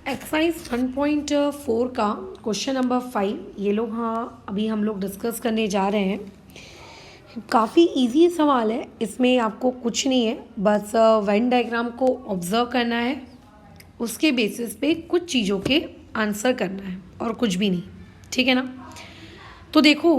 Exercise 1.4 का question number 5 ये लोग अभी हम लोग डिस्कस करने जा रहे हैं। काफ़ी इजी सवाल है, इसमें आपको कुछ नहीं है, बस वेन डायग्राम को ऑब्जर्व करना है, उसके बेसिस पे कुछ चीज़ों के आंसर करना है और कुछ भी नहीं। ठीक है ना। तो देखो,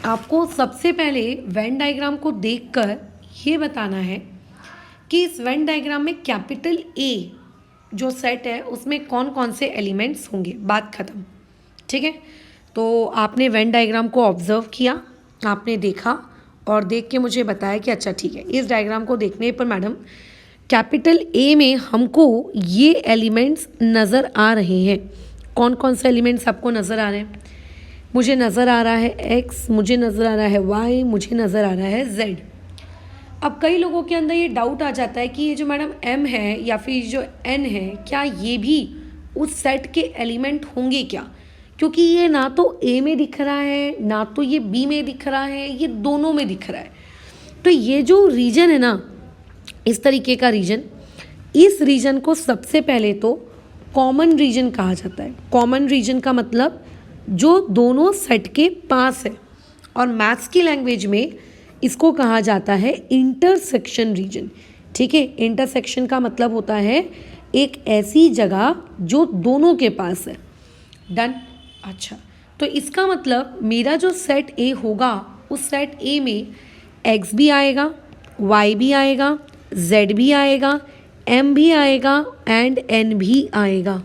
आपको सबसे पहले वेन डायग्राम को देखकर ये बताना है कि इस वेन डायग्राम में कैपिटल ए जो सेट है उसमें कौन कौन से एलिमेंट्स होंगे। बात ख़त्म। ठीक है। तो आपने वेन डायग्राम को ऑब्जर्व किया, आपने देखा और देख के मुझे बताया कि अच्छा ठीक है, इस डायग्राम को देखने पर मैडम कैपिटल ए में हमको ये एलिमेंट्स नज़र आ रहे हैं। कौन कौन से एलिमेंट्स आपको नज़र आ रहे हैं? मुझे नज़र आ रहा है एक्स, मुझे नज़र आ रहा है वाई, मुझे नज़र आ रहा है जेड। अब कई लोगों के अंदर ये डाउट आ जाता है कि ये जो मैडम एम है या फिर जो एन है, क्या ये भी उस सेट के एलिमेंट होंगे क्या? क्योंकि ये ना तो ए में दिख रहा है, ना तो ये बी में दिख रहा है, ये दोनों में दिख रहा है। तो ये जो रीजन है ना, इस तरीके का रीजन, इस रीजन को सबसे पहले तो कॉमन रीजन कहा जाता है। कॉमन रीजन का मतलब जो दोनों सेट के पास है, और मैथ्स की लैंग्वेज में इसको कहा जाता है इंटरसेक्शन रीजन। ठीक है। इंटरसेक्शन का मतलब होता है एक ऐसी जगह जो दोनों के पास है। डन। अच्छा, तो इसका मतलब मेरा जो सेट ए होगा, उस सेट ए में एक्स भी आएगा, वाई भी आएगा, जेड भी आएगा, एम भी आएगा एंड एन भी आएगा।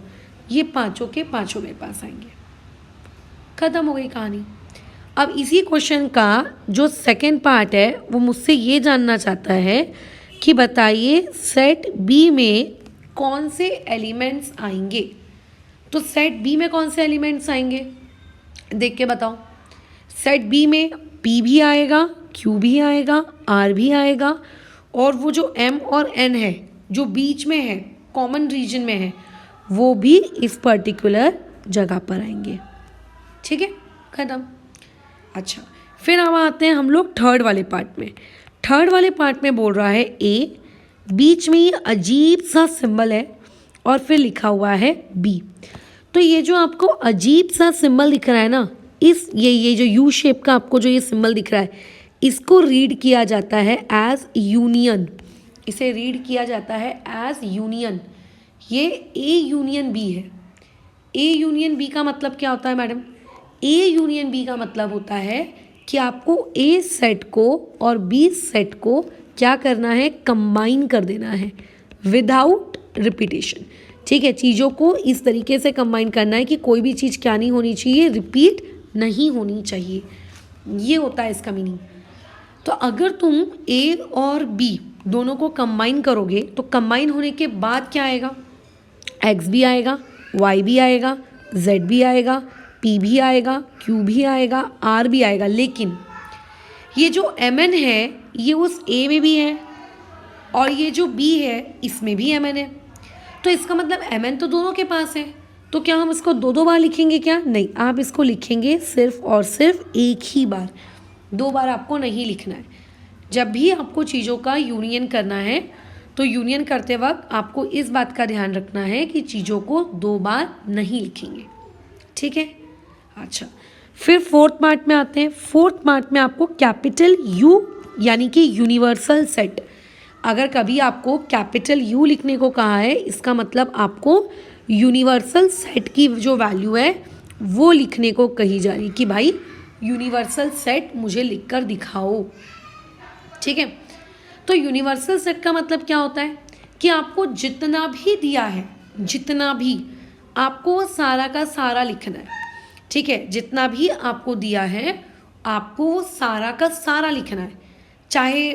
ये पांचों के पांचों मेरे पास आएंगे। खत्म हो गई कहानी। अब इसी क्वेश्चन का जो सेकेंड पार्ट है वो मुझसे ये जानना चाहता है कि बताइए सेट बी में कौन से एलिमेंट्स आएंगे। तो सेट बी में कौन से एलिमेंट्स आएंगे देख के बताओ। सेट बी में पी भी आएगा, क्यू भी आएगा, आर भी आएगा, और वो जो एम और एन है जो बीच में है, कॉमन रीजन में है, वो भी इस पर्टिकुलर जगह पर आएंगे। ठीक है, खत्म। अच्छा, फिर अब आते हैं हम लोग थर्ड वाले पार्ट में। थर्ड वाले पार्ट में बोल रहा है ए, बीच में ये अजीब सा सिंबल है और फिर लिखा हुआ है बी। तो ये जो आपको अजीब सा सिंबल दिख रहा है ना, ये जो यू शेप का आपको जो ये सिंबल दिख रहा है, इसको रीड किया जाता है एज यूनियन। इसे रीड किया जाता है एज यूनियन। ये ए यूनियन बी है। ए यूनियन बी का मतलब क्या होता है मैडम? ए यूनियन बी का मतलब होता है कि आपको ए सेट को और बी सेट को क्या करना है, कंबाइन कर देना है विदाउट रिपीटेशन। ठीक है, चीज़ों को इस तरीके से कंबाइन करना है कि कोई भी चीज़ क्या नहीं होनी चाहिए, रिपीट नहीं होनी चाहिए। ये होता है इसका मीनिंग। तो अगर तुम ए और बी दोनों को कंबाइन करोगे तो कंबाइन होने के बाद क्या आएगा? एक्स भी आएगा, वाई भी आएगा, जेड भी आएगा, पी भी आएगा, क्यू भी आएगा, आर भी आएगा। लेकिन ये जो एम एन है ये उस ए में भी है और ये जो बी है इसमें भी एम एन है। तो इसका मतलब एम एन तो दोनों के पास है। तो क्या हम इसको दो दो बार लिखेंगे क्या? नहीं, आप इसको लिखेंगे सिर्फ और सिर्फ एक ही बार। दो बार आपको नहीं लिखना है। जब भी आपको चीज़ों का यूनियन करना है तो यूनियन करते वक्त आपको इस बात का ध्यान रखना है कि चीज़ों को दो बार नहीं लिखेंगे। ठीक है। अच्छा, फिर फोर्थ पार्ट में आते हैं। फोर्थ पार्ट में आपको कैपिटल यू यानी कि यूनिवर्सल सेट। अगर कभी आपको कैपिटल यू लिखने को कहा है, इसका मतलब आपको यूनिवर्सल सेट की जो वैल्यू है वो लिखने को कही जा रही कि भाई यूनिवर्सल सेट मुझे लिखकर दिखाओ। ठीक है। तो यूनिवर्सल सेट का मतलब क्या होता है कि आपको जितना भी दिया है, जितना भी, आपको वो सारा का सारा लिखना है। ठीक है, जितना भी आपको दिया है आपको वो सारा का सारा लिखना है। चाहे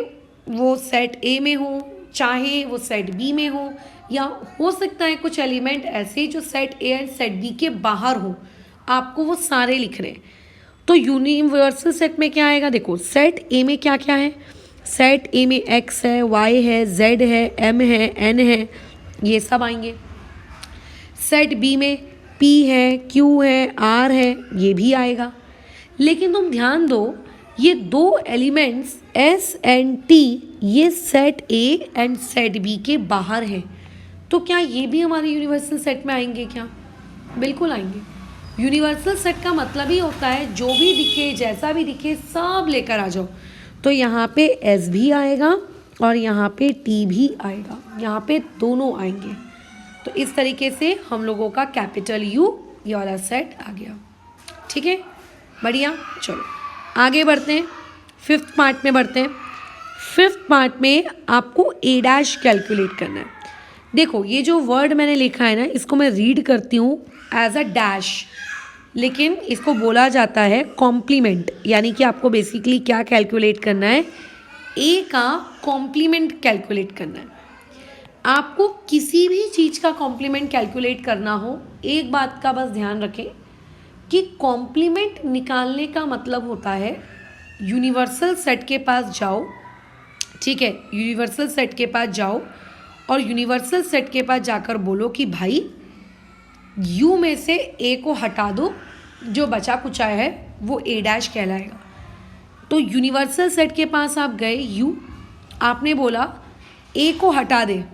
वो सेट ए में हो, चाहे वो सेट बी में हो, या हो सकता है कुछ एलिमेंट ऐसे जो set A and set B के बाहर हो, आपको वो सारे लिखने हैं। तो यूनिवर्सल सेट में क्या आएगा? देखो, सेट ए में क्या क्या है? सेट ए में एक्स है, वाई है, जेड है, एम है, एन है, ये सब आएंगे। सेट बी में पी है, क्यू है, आर है, ये भी आएगा। लेकिन तुम ध्यान दो, ये दो एलिमेंट्स एस एंड टी ये set A and set B के बाहर हैं। तो क्या ये भी हमारे यूनिवर्सल सेट में आएंगे क्या? बिल्कुल आएंगे। यूनिवर्सल सेट का मतलब ही होता है जो भी दिखे, जैसा भी दिखे, सब लेकर आ जाओ। तो यहाँ पे एस भी आएगा और यहाँ पे टी भी आएगा, यहाँ पे दोनों आएंगे। तो इस तरीके से हम लोगों का कैपिटल यू ये वाला सेट आ गया। ठीक है, बढ़िया। चलो आगे बढ़ते हैं, फिफ्थ पार्ट में बढ़ते हैं। फिफ्थ पार्ट में आपको ए डैश कैलकुलेट करना है। देखो ये जो वर्ड मैंने लिखा है ना, इसको मैं रीड करती हूँ एज अ डैश, लेकिन इसको बोला जाता है कॉम्प्लीमेंट। यानी कि आपको बेसिकली क्या कैलकुलेट करना है, ए का कॉम्प्लीमेंट कैलकुलेट करना है। आपको किसी भी चीज़ का कॉम्प्लीमेंट कैलकुलेट करना हो, एक बात का बस ध्यान रखें कि कॉम्प्लीमेंट निकालने का मतलब होता है यूनिवर्सल सेट के पास जाओ। ठीक है, यूनिवर्सल सेट के पास जाओ और यूनिवर्सल सेट के पास जाकर बोलो कि भाई यू में से ए को हटा दो, जो बचा कुचा है वो ए डैश कहलाएगा। तो यूनिवर्सल सेट के पास आप गए, यू, आपने बोला ए को हटा दे।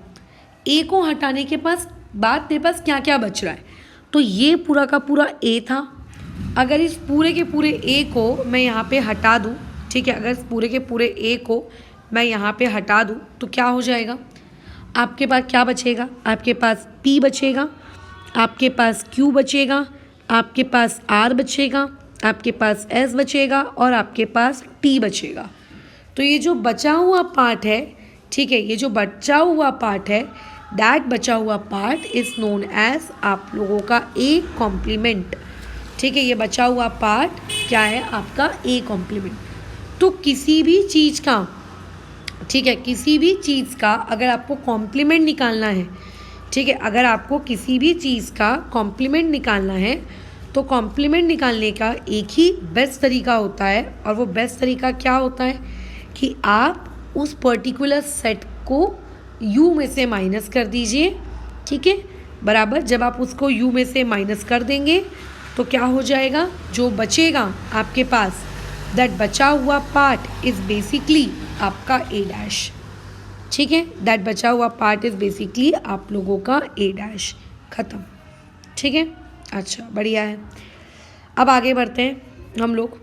ए को हटाने के बाद मेरे पास क्या क्या बच रहा है, तो ये पूरा का पूरा ए था। अगर इस पूरे के पूरे ए को मैं यहाँ पे हटा दूँ, ठीक है, अगर इस पूरे के पूरे ए को मैं यहाँ पे हटा दूँ तो क्या हो जाएगा, आपके पास क्या बचेगा, आपके पास P बचेगा, आपके पास Q बचेगा, आपके पास R बचेगा, आपके पास S बचेगा और आपके पास T बचेगा। तो ये जो बचा हुआ पार्ट है, ठीक है, ये जो बचा हुआ पार्ट है, दैट बचा हुआ पार्ट इज़ नोन एज आप लोगों का ए कॉम्प्लीमेंट। ठीक है, ये बचा हुआ पार्ट क्या है, आपका ए कॉम्प्लीमेंट। तो किसी भी चीज़ का, ठीक है, किसी भी चीज़ का अगर आपको कॉम्प्लीमेंट निकालना है, ठीक है, अगर आपको किसी भी चीज़ का कॉम्प्लीमेंट निकालना है तो कॉम्प्लीमेंट निकालने का एक ही बेस्ट तरीका होता है, और वो बेस्ट तरीका क्या होता है कि आप उस पर्टिकुलर सेट को u में से माइनस कर दीजिए। ठीक है, बराबर। जब आप उसको u में से माइनस कर देंगे तो क्या हो जाएगा, जो बचेगा आपके पास, दैट बचा हुआ पार्ट इज़ बेसिकली आपका ए डैश। ठीक है, दैट बचा हुआ पार्ट इज़ बेसिकली आप लोगों का ए डैश। ख़त्म। ठीक है, अच्छा, बढ़िया है। अब आगे बढ़ते हैं हम लोग।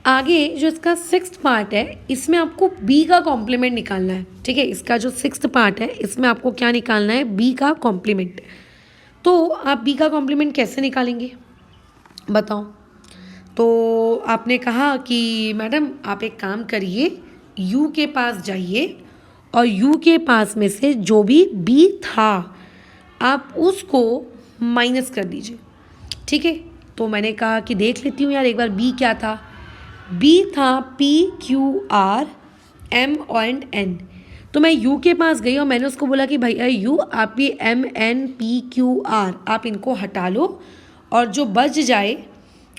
आगे जो इसका सिक्स्थ पार्ट है, इसमें आपको बी का कॉम्प्लीमेंट निकालना है। ठीक है, इसका जो सिक्स्थ पार्ट है इसमें आपको क्या निकालना है, बी का कॉम्प्लीमेंट। तो आप बी का कॉम्प्लीमेंट कैसे निकालेंगे बताओ? तो आपने कहा कि मैडम आप एक काम करिए, यू के पास जाइए और यू के पास में से जो भी बी था आप उसको माइनस कर दीजिए। ठीक है, तो मैंने कहा कि देख लेती हूँ यार एक बार बी क्या था। बी था PQR M एंड N। तो मैं यू के पास गई और मैंने उसको बोला कि भैया यू आप ये MNPQR आप इनको हटा लो और जो बच जाए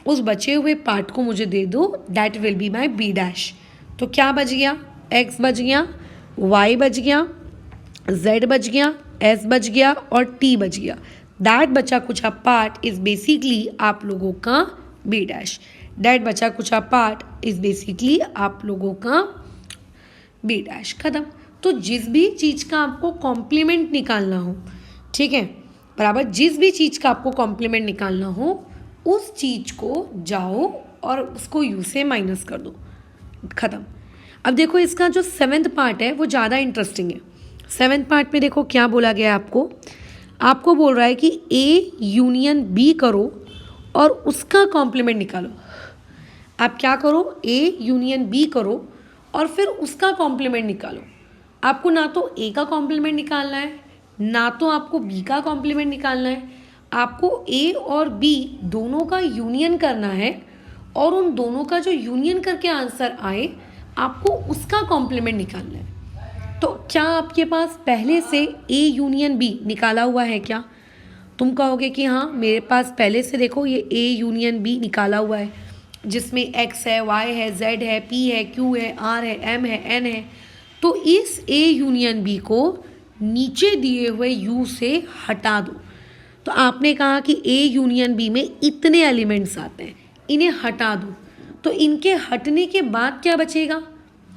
उस बचे हुए पार्ट को मुझे दे दो, that will be my B dash. तो क्या बच गया, X बच गया, Y बच गया, Z बच गया, S बच गया और T बच गया। दैट बचा कुछ पार्ट इज़ बेसिकली आप लोगों का बी डैश। दैट बचा कुछ पार्ट इज़ बेसिकली आप लोगों का बी डैश। ख़त्म। तो जिस भी चीज़ का आपको कॉम्प्लीमेंट निकालना हो, ठीक है, बराबर, जिस भी चीज़ का आपको कॉम्प्लीमेंट निकालना हो उस चीज़ को जाओ और उसको यू से माइनस कर दो। ख़त्म। अब देखो इसका जो सेवेंथ पार्ट है वो ज़्यादा इंटरेस्टिंग है। सेवेंथ पार्ट में देखो क्या बोला गया है आपको बोल रहा है कि ए यूनियन बी करो और उसका कॉम्प्लीमेंट निकालो। आप क्या करो, ए यूनियन बी करो और फिर उसका कॉम्प्लीमेंट निकालो। आपको ना तो ए का कॉम्प्लीमेंट निकालना है ना तो आपको बी का कॉम्प्लीमेंट निकालना है, आपको ए और बी दोनों का यूनियन करना है और उन दोनों का जो यूनियन करके आंसर आए आपको उसका कॉम्प्लीमेंट निकालना है। तो क्या आपके पास पहले से ए यूनियन बी निकाला हुआ है क्या? तुम कहोगे कि हाँ मेरे पास पहले से देखो ये ए यूनियन बी निकाला हुआ है, जिसमें X है, Y है, Z है, P है, Q है, R है, M है, N है। तो इस A यूनियन B को नीचे दिए हुए U से हटा दो। तो आपने कहा कि A यूनियन B में इतने एलिमेंट्स आते हैं, इन्हें हटा दो। तो इनके हटने के बाद क्या बचेगा,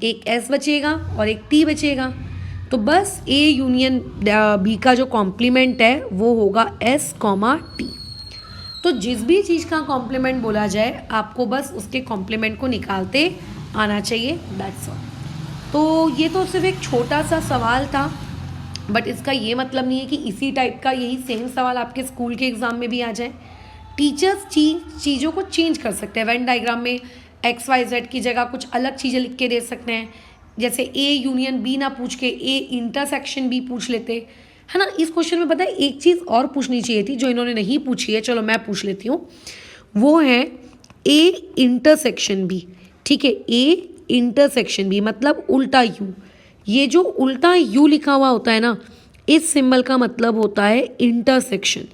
एक S बचेगा और एक T बचेगा। तो बस ए यूनियन बी का जो कॉम्प्लीमेंट है वो होगा एस कॉमा टी। तो जिस भी चीज़ का कॉम्प्लीमेंट बोला जाए आपको बस उसके कॉम्प्लीमेंट को निकालते आना चाहिए, दैट्स ऑल। तो ये तो सिर्फ एक छोटा सा सवाल था, बट इसका ये मतलब नहीं है कि इसी टाइप का यही सेम सवाल आपके स्कूल के एग्ज़ाम में भी आ जाए। टीचर्स चीज़ों को चेंज कर सकते हैं। वेन डायग्राम में एक्स वाई जेड की जगह कुछ अलग चीज़ें लिख के दे सकते हैं, जैसे ए यूनियन बी ना पूछ के ए इंटरसेक्शन बी पूछ लेते, है ना। इस क्वेश्चन में पता है एक चीज़ और पूछनी चाहिए थी जो इन्होंने नहीं पूछी है, चलो मैं पूछ लेती हूँ। वो है ए इंटरसेक्शन बी, ठीक है। ए इंटरसेक्शन बी मतलब उल्टा यू। ये जो उल्टा यू लिखा हुआ होता है ना, इस सिंबल का मतलब होता है इंटरसेक्शन,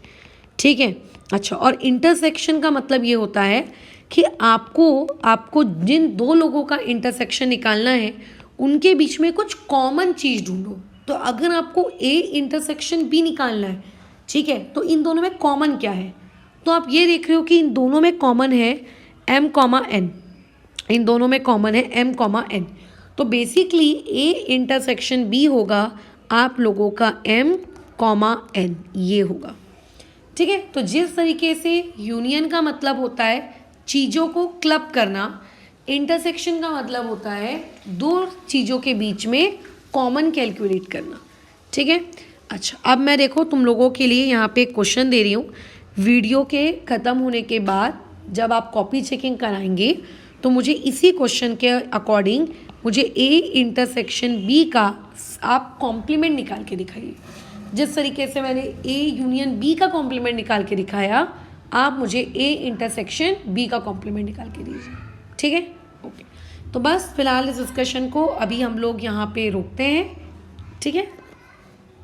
ठीक है। अच्छा, और इंटरसेक्शन का मतलब ये होता है कि आपको जिन दो लोगों का इंटरसेक्शन निकालना है उनके बीच में कुछ कॉमन चीज़ ढूंढो। तो अगर आपको ए इंटरसेक्शन बी निकालना है, ठीक है, तो इन दोनों में कॉमन क्या है? तो आप ये देख रहे हो कि इन दोनों में कॉमन है एम कॉमा एन, इन दोनों में कॉमन है एम कॉमा एन। तो बेसिकली ए इंटरसेक्शन बी होगा आप लोगों का एम कॉमा एन, ये होगा, ठीक है। तो जिस तरीके से यूनियन का मतलब होता है चीज़ों को क्लब करना, इंटरसेक्शन का मतलब होता है दो चीज़ों के बीच में कॉमन कैलकुलेट करना, ठीक है। अच्छा, अब मैं देखो तुम लोगों के लिए यहाँ पे क्वेश्चन दे रही हूँ। वीडियो के ख़त्म होने के बाद जब आप कॉपी चेकिंग कराएंगे तो मुझे इसी क्वेश्चन के अकॉर्डिंग मुझे ए इंटरसेक्शन बी का आप कॉम्प्लीमेंट निकाल के दिखाइए। जिस तरीके से मैंने ए यूनियन बी का कॉम्प्लीमेंट निकाल के दिखाया, आप मुझे ए इंटरसेक्शन बी का कॉम्प्लीमेंट निकाल के दीजिए, ठीक है। ओके, तो बस फिलहाल इस डिस्कशन को अभी हम लोग यहाँ पे रोकते हैं, ठीक है।